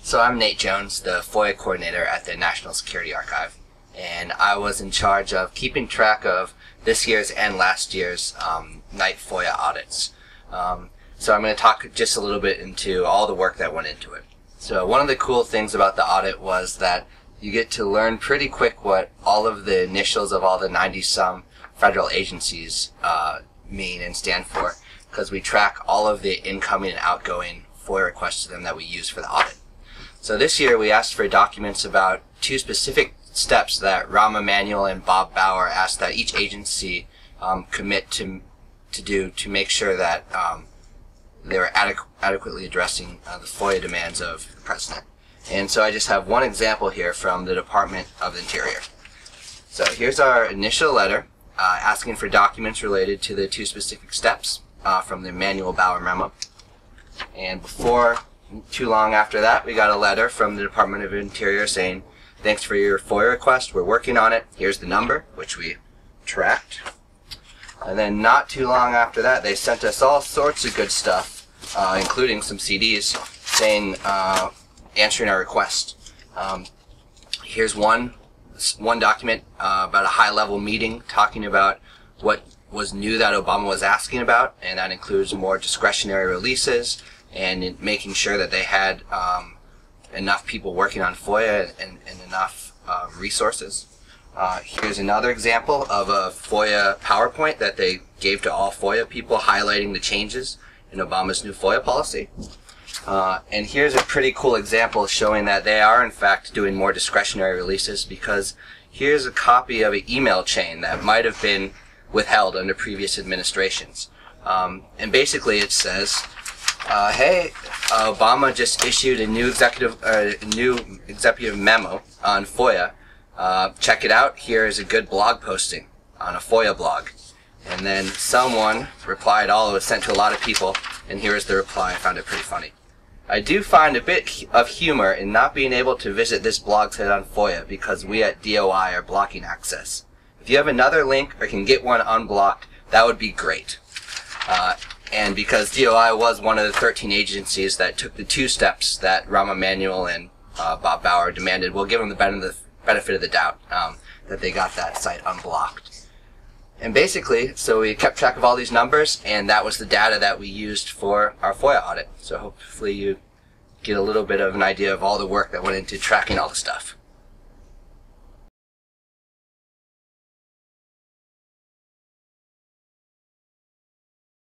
So I'm Nate Jones, the FOIA coordinator at the National Security Archive, and I was in charge of keeping track of this year's and last year's night FOIA audits. So I'm going to talk just a little bit into all the work that went into it. So one of the cool things about the audit was that you get to learn pretty quick what all of the initials of all the 90-some federal agencies mean and stand for, because we track all of the incoming and outgoing FOIA requests to them that we use for the audit. So this year we asked for documents about two specific steps that Rahm Emanuel and Bob Bauer asked that each agency commit to do to make sure that they were adequately addressing the FOIA demands of the President. And so I just have one example here from the Department of the Interior. So here's our initial letter asking for documents related to the two specific steps from the Emanuel Bauer memo. And before too long after that, we got a letter from the Department of Interior saying, thanks for your FOIA request, we're working on it, here's the number, which we tracked. And then not too long after that, they sent us all sorts of good stuff, including some CDs, saying, answering our request. Here's one document about a high-level meeting talking about what was new that Obama was asking about, and that includes more discretionary releases, and making sure that they had enough people working on FOIA and enough resources. Here's another example of a FOIA PowerPoint that they gave to all FOIA people highlighting the changes in Obama's new FOIA policy. And here's a pretty cool example showing that they are in fact doing more discretionary releases, because here's a copy of an email chain that might have been withheld under previous administrations. And basically it says, hey, Obama just issued a new executive memo on FOIA. Check it out. Here is a good blog posting on a FOIA blog. And then someone replied, all it was sent to a lot of people, and here is the reply. I found it pretty funny. I do find a bit of humor in not being able to visit this blog site on FOIA because we at DOI are blocking access. If you have another link or can get one unblocked, that would be great. And because DOI was one of the 13 agencies that took the two steps that Rahm Emanuel and Bob Bauer demanded, we'll give them the benefit of the doubt that they got that site unblocked. And basically, so we kept track of all these numbers, and that was the data that we used for our FOIA audit. So hopefully you get a little bit of an idea of all the work that went into tracking all the stuff.